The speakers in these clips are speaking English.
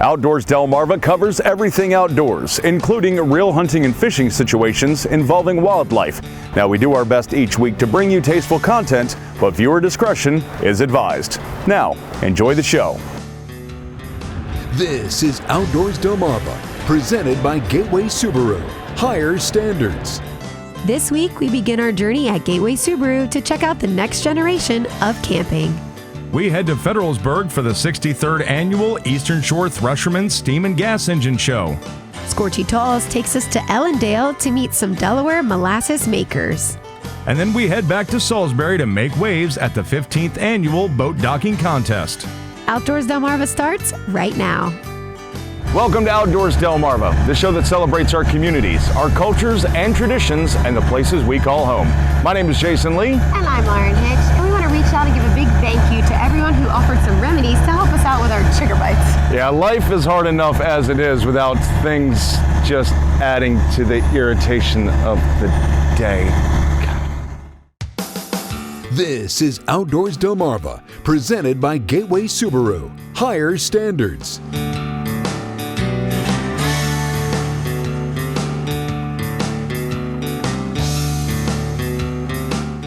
Outdoors Delmarva covers everything outdoors, including real hunting and fishing situations involving wildlife. Now, we do our best each week to bring you tasteful content, but viewer discretion is advised. Now, enjoy the show. This is Outdoors Delmarva, presented by Gateway Subaru. Higher standards. This week, we begin our journey at Gateway Subaru to check out the next generation of camping. We head to Federalsburg for the 63rd Annual Eastern Shore Threshermens Steam and Gas Engine Show. Scorchy Talls takes us to Ellendale to meet some Delaware molasses makers. And then we head back to Salisbury to make waves at the 15th Annual Boat Docking Contest. Outdoors Delmarva starts right now. Welcome to Outdoors Delmarva, the show that celebrates our communities, our cultures and traditions, and the places we call home. My name is Jason Lee. And I'm Lauren Hitch, and we want to reach out and give a big thank you to everyone who offered some remedies to help us out with our trigger bites. Yeah, life is hard enough as it is without things just adding to the irritation of the day. This is Outdoors Delmarva, presented by Gateway Subaru. Higher standards.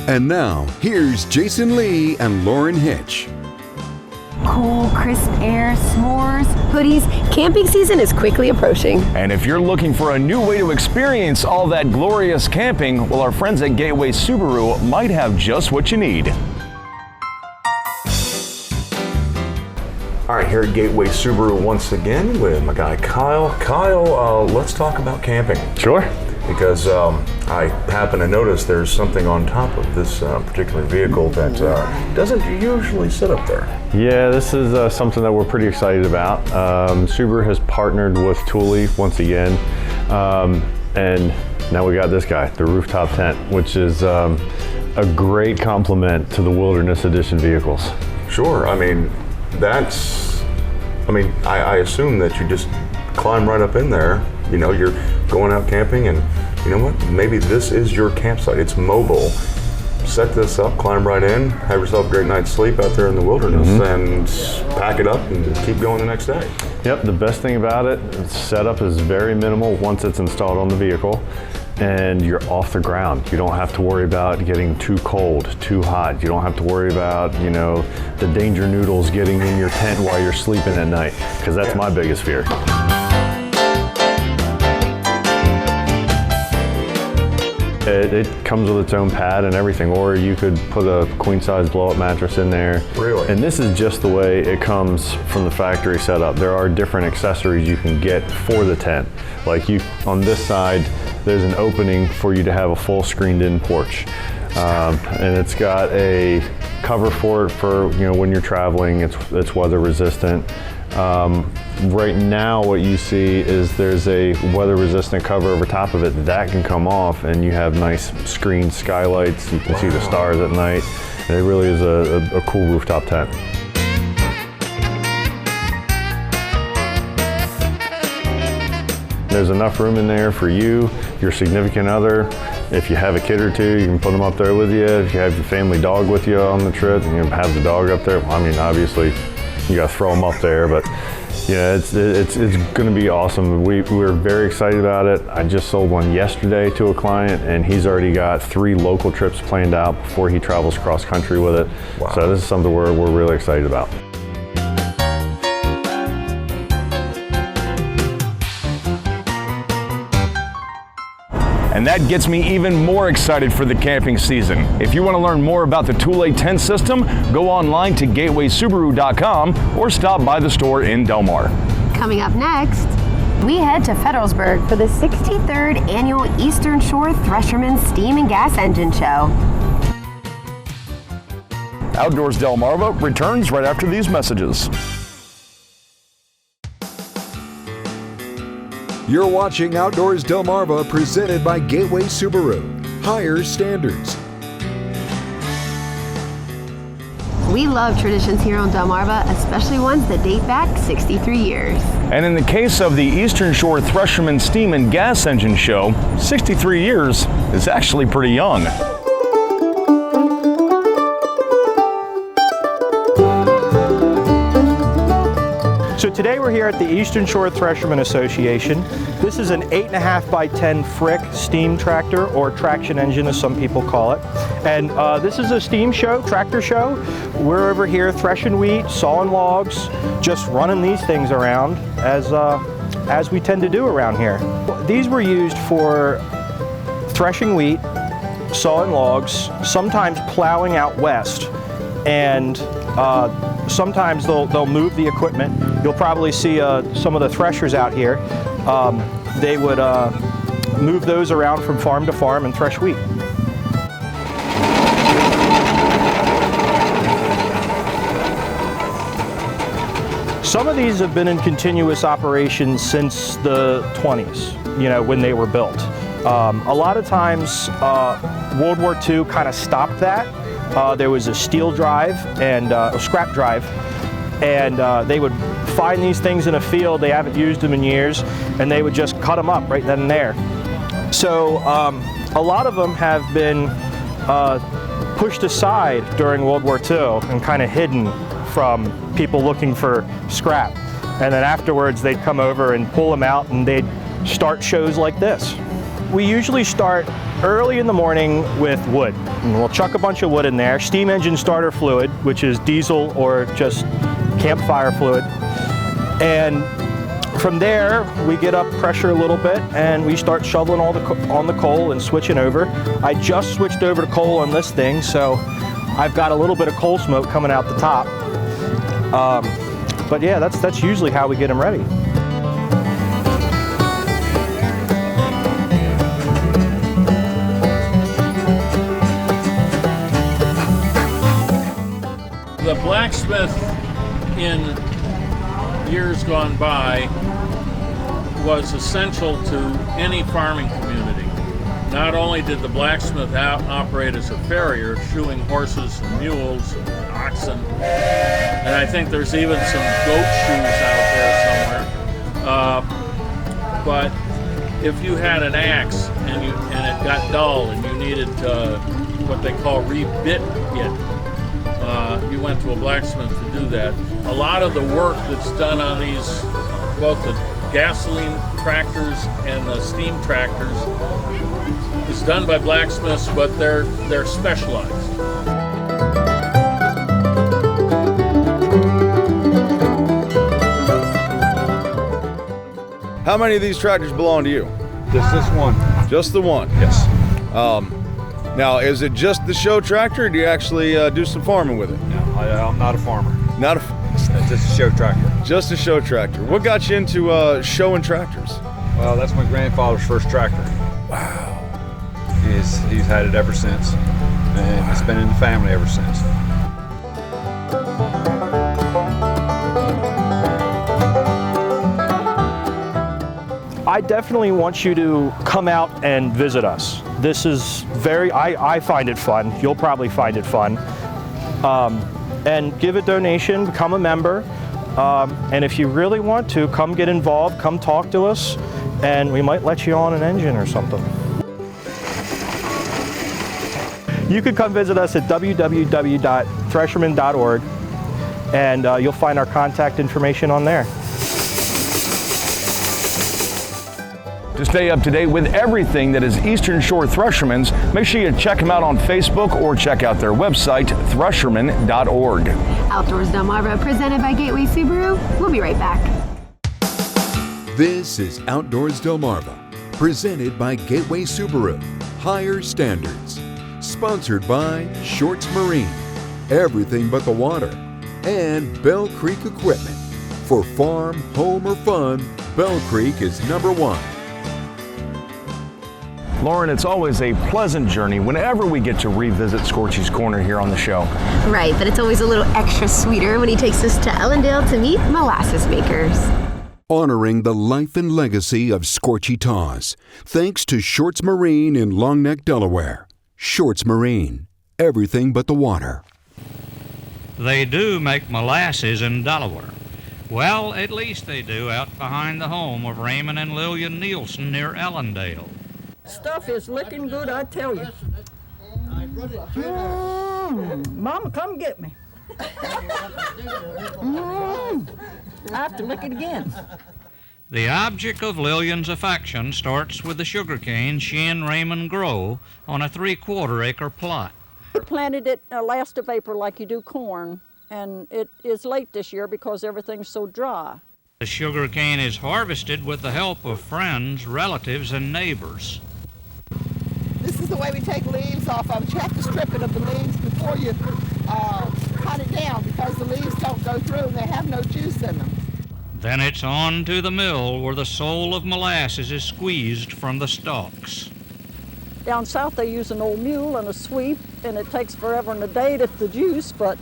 And now, here's Jason Lee and Lauren Hitch. Cool, crisp air, s'mores, hoodies. Camping season is quickly approaching. And if you're looking for a new way to experience all that glorious camping, well, our friends at Gateway Subaru might have just what you need. All right, here at Gateway Subaru once again with my guy Kyle. Kyle, let's talk about camping. Sure. Because I happen to notice there's something on top of this particular vehicle that doesn't usually sit up there. Yeah, this is something that we're pretty excited about. Subaru has partnered with Thule once again, and now we got this guy, the rooftop tent, which is a great complement to the Wilderness Edition vehicles. Sure, I mean, I assume that you just climb right up in there. You know, you're going out camping and you know what? Maybe this is your campsite. It's mobile. Set this up, climb right in, have yourself a great night's sleep out there in the wilderness and pack it up and keep going the next day. Yep, the best thing about it, its setup is very minimal once it's installed on the vehicle and you're off the ground. You don't have to worry about getting too cold, too hot. You don't have to worry about, you know, the danger noodles getting in your tent while you're sleeping at night, because that's my biggest fear. It comes with its own pad and everything, or you could put a queen-size blow-up mattress in there. Really? And this is just the way it comes from the factory setup. There are different accessories you can get for the tent. Like on this side, there's an opening for you to have a full screened-in porch. And it's got a cover for it for, you know, when you're traveling. It's weather resistant. Right now what you see is there's a weather resistant cover over top of it that can come off, and you have nice screened skylights. You can see the stars at night, and it really is a cool rooftop tent. There's enough room in there for you, your significant other. If you have a kid or two, you can put them up there with you. If you have your family dog with you on the trip, you can have the dog up there. Well, I mean, obviously you gotta throw them up there, but yeah, it's gonna be awesome. We're very excited about it. I just sold one yesterday to a client, and he's already got 3 local trips planned out before he travels cross country with it. Wow. So this is something we're really excited about. And that gets me even more excited for the camping season. If you want to learn more about the Thule tent system, go online to gatewaysubaru.com or stop by the store in Delmar. Coming up next, we head to Federalsburg for the 63rd Annual Eastern Shore Threshermens Steam and Gas Engine Show. Outdoors Delmarva returns right after these messages. You're watching Outdoors Delmarva, presented by Gateway Subaru. Higher standards. We love traditions here on Delmarva, especially ones that date back 63 years. And in the case of the Eastern Shore Threshermen Steam and Gas Engine Show, 63 years is actually pretty young. So today we're here at the Eastern Shore Threshermen Association. This is an 8.5 by 10 Frick steam tractor, or traction engine as some people call it. And this is a steam show, tractor show. We're over here threshing wheat, sawing logs, just running these things around as we tend to do around here. These were used for threshing wheat, sawing logs, sometimes plowing out west, and sometimes they'll move the equipment. You'll probably see some of the threshers out here. They would move those around from farm to farm and thresh wheat. Some of these have been in continuous operation since the 20s, you know, when they were built. A lot of times, World War II kind of stopped that. There was a steel drive and a scrap drive, and they would find these things in a field, they haven't used them in years, and they would just cut them up right then and there. So a lot of them have been pushed aside during World War II and kind of hidden from people looking for scrap. And then afterwards they'd come over and pull them out and they'd start shows like this. We usually start early in the morning with wood. And we'll chuck a bunch of wood in there, steam engine starter fluid, which is diesel or just campfire fluid. And from there, we get up pressure a little bit and we start shoveling all on the coal and switching over. I just switched over to coal on this thing, so I've got a little bit of coal smoke coming out the top. But yeah, that's usually how we get them ready. The blacksmith in years gone by was essential to any farming community. Not only did the blacksmith operate as a farrier, shoeing horses and mules and oxen, and I think there's even some goat shoes out there somewhere. But if you had an axe and it got dull and you needed what they call re-bit it, you went to a blacksmith to do that. A lot of the work that's done on these, both the gasoline tractors and the steam tractors, is done by blacksmiths, but they're specialized. How many of these tractors belong to you? Just this one. Just the one? Yes. Now, is it just the show tractor, or do you actually do some farming with it? No, I'm not a farmer. Not It's just a show tractor. Just a show tractor. What got you into showing tractors? Well, that's my grandfather's first tractor. Wow. He's had it ever since, and it's been in the family ever since. I definitely want you to come out and visit us. This is I find it fun. You'll probably find it fun. And give a donation, become a member. And if you really want to, come get involved, come talk to us, and we might let you on an engine or something. You can come visit us at www.threshermen.org, and you'll find our contact information on there. To stay up to date with everything that is Eastern Shore Threshermens, make sure you check them out on Facebook or check out their website, Threshermen.org. Outdoors Delmarva, presented by Gateway Subaru. We'll be right back. This is Outdoors Delmarva, presented by Gateway Subaru, Higher Standards. Sponsored by Shorts Marine, everything but the water, and Bell Creek Equipment. For farm, home, or fun, Bell Creek is #1. Lauren, it's always a pleasant journey whenever we get to revisit Scorchy's Corner here on the show. Right, but it's always a little extra sweeter when he takes us to Ellendale to meet molasses makers. Honoring the life and legacy of Scorchy Taws, thanks to Shorts Marine in Long Neck, Delaware. Shorts Marine, everything but the water. They do make molasses in Delaware. Well, at least they do out behind the home of Raymond and Lillian Nielsen near Ellendale. Stuff is looking good, I tell you. Mama, come get me. I have to look it again. The object of Lillian's affection starts with the sugarcane she and Raymond grow on a 3/4 acre plot. We planted it last of April like you do corn, and it is late this year because everything's so dry. The sugarcane is harvested with the help of friends, relatives, and neighbors. This is the way we take leaves off of it. You have to strip it of the leaves before you cut it down because the leaves don't go through and they have no juice in them. Then it's on to the mill where the soul of molasses is squeezed from the stalks. Down south they use an old mule and a sweep, and it takes forever and a day to get the juice, but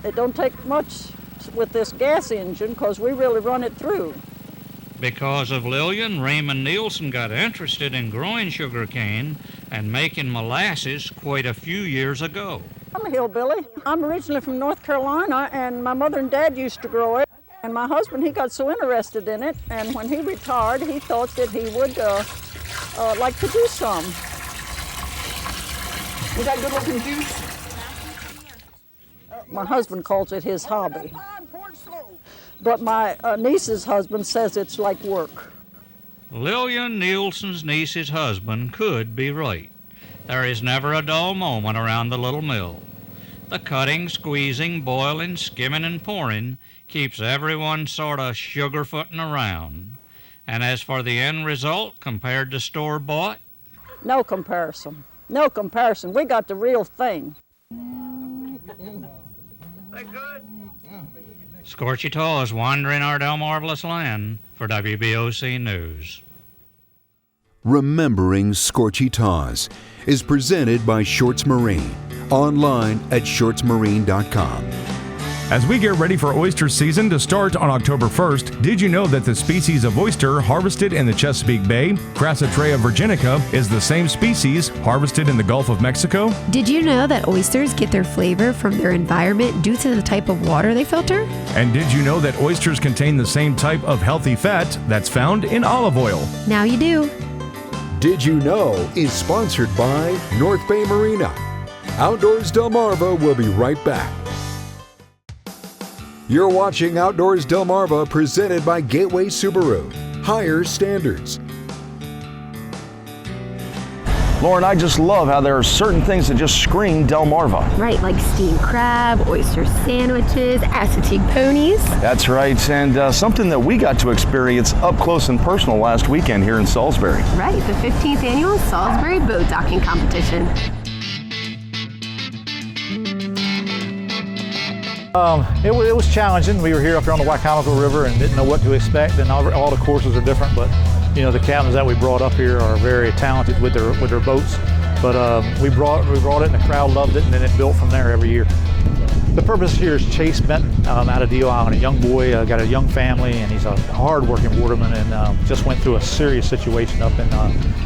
it don't take much with this gas engine because we really run it through. Because of Lillian, Raymond Nielsen got interested in growing sugarcane and making molasses quite a few years ago. I'm a hillbilly. I'm originally from North Carolina, and my mother and dad used to grow it. And my husband, he got so interested in it, and when he retired, he thought that he would like to do some. Is that good looking juice? My husband calls it his hobby. But my niece's husband says it's like work. Lillian Nielsen's niece's husband could be right. There is never a dull moment around the little mill. The cutting, squeezing, boiling, skimming, and pouring keeps everyone sort of sugar-footing around. And as for the end result compared to store-bought? No comparison. No comparison. We got the real thing. Scorchy Taws wandering our Delmarvelous land for WBOC News. Remembering Scorchy Taws is presented by Shorts Marine, online at shortsmarine.com. As we get ready for oyster season to start on October 1st, did you know that the species of oyster harvested in the Chesapeake Bay, Crassatrea virginica, is the same species harvested in the Gulf of Mexico? Did you know that oysters get their flavor from their environment due to the type of water they filter? And did you know that oysters contain the same type of healthy fat that's found in olive oil? Now you do. Did You Know is sponsored by North Bay Marina. Outdoors Delmarva will be right back. You're watching Outdoors Delmarva presented by Gateway Subaru. Higher standards. Lauren, I just love how there are certain things that just scream Delmarva. Right, like steamed crab, oyster sandwiches, Assateague ponies. That's right, and something that we got to experience up close and personal last weekend here in Salisbury. Right, the 15th annual Salisbury boat docking competition. It was challenging. We were here up here on the Wycomico River and didn't know what to expect, and all the courses are different, but you know, the captains that we brought up here are very talented with their boats. But we brought it and the crowd loved it, and then it built from there every year. The purpose here is Chase Benton out of Deal Island, a young boy, got a young family, and he's a hard-working waterman, and just went through a serious situation up in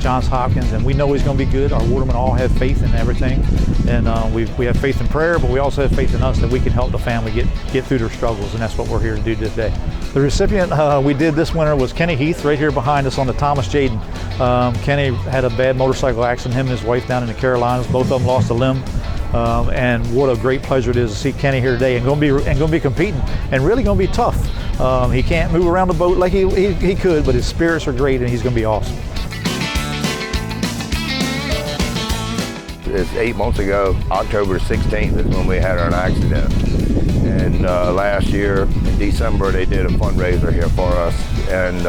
Johns Hopkins, and we know he's going to be good. Our watermen all have faith in everything, and we have faith in prayer, but we also have faith in us that we can help the family get through their struggles, and that's what we're here to do today. The recipient we did this winter was Kenny Heath, right here behind us on the Thomas Jaden. Kenny had a bad motorcycle accident, him and his wife down in the Carolinas. Both of them lost a limb. And what a great pleasure it is to see Kenny here today and going to be competing and really going to be tough. He can't move around the boat like he could, but his spirits are great and he's going to be awesome. It's 8 months ago, October 16th is when we had our accident. And last year, in December, they did a fundraiser here for us. And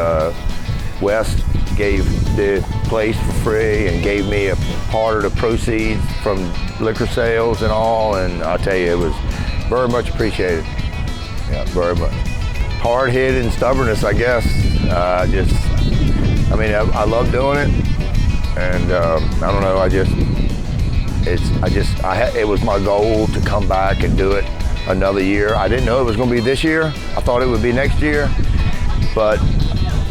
West gave the place for free and gave me a part of the proceeds from liquor sales and all, and I'll tell you, it was very much appreciated. Yeah, very much. Hard-headed and stubbornness, I guess. I love doing it, and I don't know, it was my goal to come back and do it another year. I didn't know it was going to be this year. I thought it would be next year, but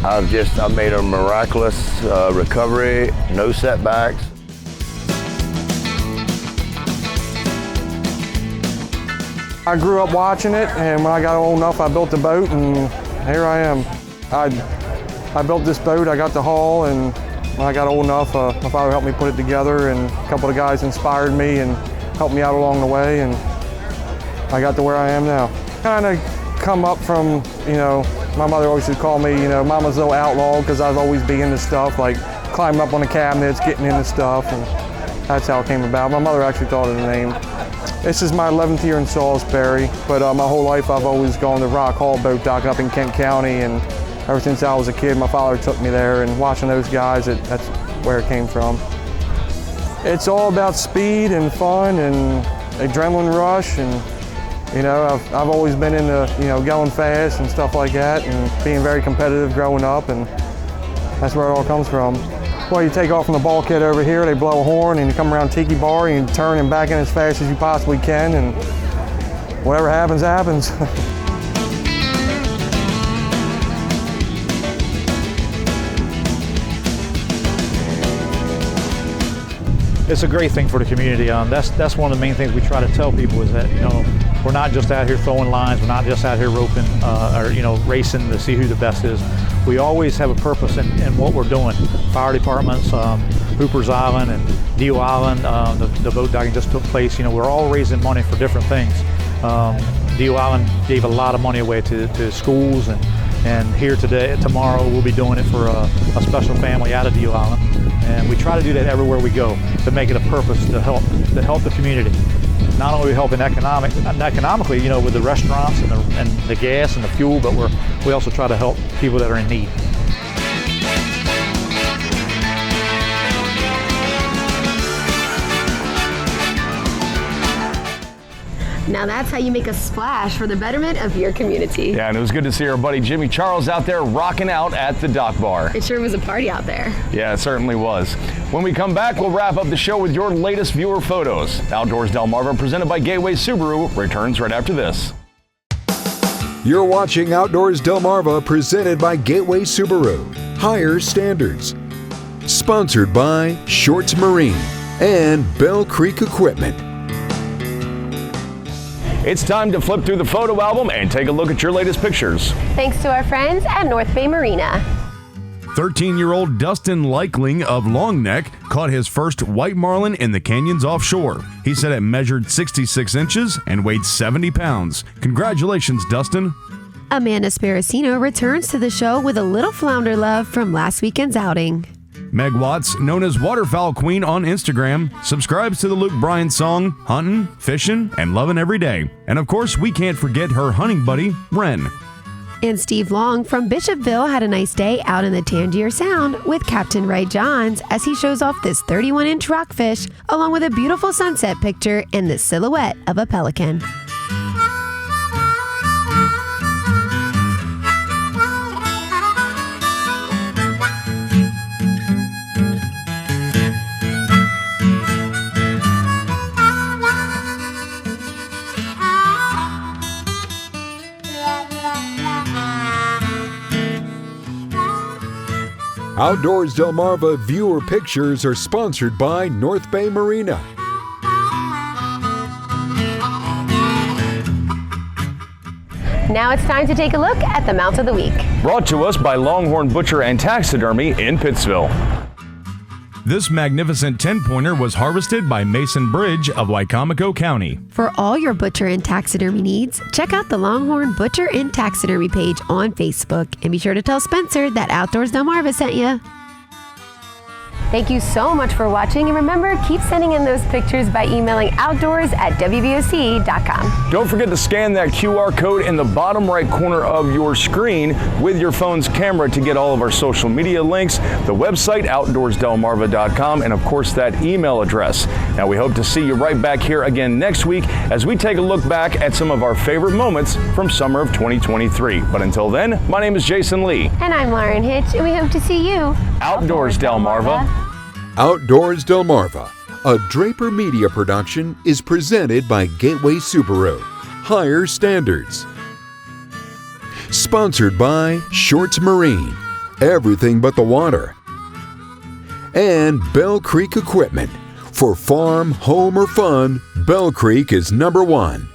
I've made a miraculous recovery, no setbacks. I grew up watching it, and when I got old enough, I built a boat, and here I am. I built this boat, I got the hull, and when I got old enough, my father helped me put it together, and a couple of guys inspired me and helped me out along the way, and I got to where I am now. Kind of come up from, my mother always would call me, Mama's little outlaw, because I'd always be into stuff, like climbing up on the cabinets, getting into stuff, and that's how it came about. My mother actually thought of the name. This is my 11th year in Salisbury, but my whole life I've always gone to Rock Hall boat dock up in Kent County, and ever since I was a kid, my father took me there, and watching those guys, that's where it came from. It's all about speed and fun and adrenaline rush, and I've always been into going fast and stuff like that, and being very competitive growing up, and that's where it all comes from. Well, you take off from the bulkhead over here, they blow a horn, and you come around Tiki Bar, and you turn and back in as fast as you possibly can, and whatever happens, happens. It's a great thing for the community. That's one of the main things we try to tell people is that we're not just out here throwing lines, we're not just out here roping or racing to see who the best is. We always have a purpose in what we're doing. Fire departments, Hooper's Island and Deal Island, the boat docking just took place. We're all raising money for different things. Deal Island gave a lot of money away to schools, and here tomorrow we'll be doing it for a special family out of Deal Island. And we try to do that everywhere we go to make it a purpose to help the community. Not only helping economically, with the restaurants and the gas and the fuel, but we also try to help people that are in need. Now that's how you make a splash for the betterment of your community. Yeah, and it was good to see our buddy Jimmy Charles out there rocking out at the dock bar. It sure was a party out there. Yeah, it certainly was. When we come back, we'll wrap up the show with your latest viewer photos. Outdoors Delmarva, presented by Gateway Subaru, returns right after this. You're watching Outdoors Delmarva, presented by Gateway Subaru. Higher standards. Sponsored by Shorts Marine and Bell Creek Equipment. It's time to flip through the photo album and take a look at your latest pictures. Thanks to our friends at North Bay Marina. 13-year-old Dustin Likling of Long Neck caught his first white marlin in the canyons offshore. He said it measured 66 inches and weighed 70 pounds. Congratulations, Dustin. Amanda Sparacino returns to the show with a little flounder love from last weekend's outing. Meg Watts, known as Waterfowl Queen on Instagram, subscribes to the Luke Bryan song, Huntin', Fishin', and Lovin' Every Day. And of course, we can't forget her hunting buddy, Wren. And Steve Long from Bishopville had a nice day out in the Tangier Sound with Captain Ray Johns as he shows off this 31-inch rockfish along with a beautiful sunset picture and the silhouette of a pelican. Outdoors Delmarva viewer pictures are sponsored by North Bay Marina. Now it's time to take a look at the Mount of the Week. Brought to us by Longhorn Butcher and Taxidermy in Pittsville. This magnificent 10-pointer was harvested by Mason Bridge of Wicomico County. For all your butcher and taxidermy needs, check out the Longhorn Butcher and Taxidermy page on Facebook. And be sure to tell Spencer that Outdoors Delmarva sent you. Thank you so much for watching, and remember, keep sending in those pictures by emailing outdoors@wboc.com. Don't forget to scan that QR code in the bottom right corner of your screen with your phone's camera to get all of our social media links, the website, outdoorsdelmarva.com, and of course that email address. Now we hope to see you right back here again next week as we take a look back at some of our favorite moments from summer of 2023. But until then, my name is Jason Lee. And I'm Lauren Hitch, and we hope to see you Outdoors Delmarva. Outdoors Delmarva, a Draper Media production, is presented by Gateway Subaru. Higher standards. Sponsored by Shorts Marine, everything but the water. And Bell Creek Equipment. For farm, home, or fun, Bell Creek is #1.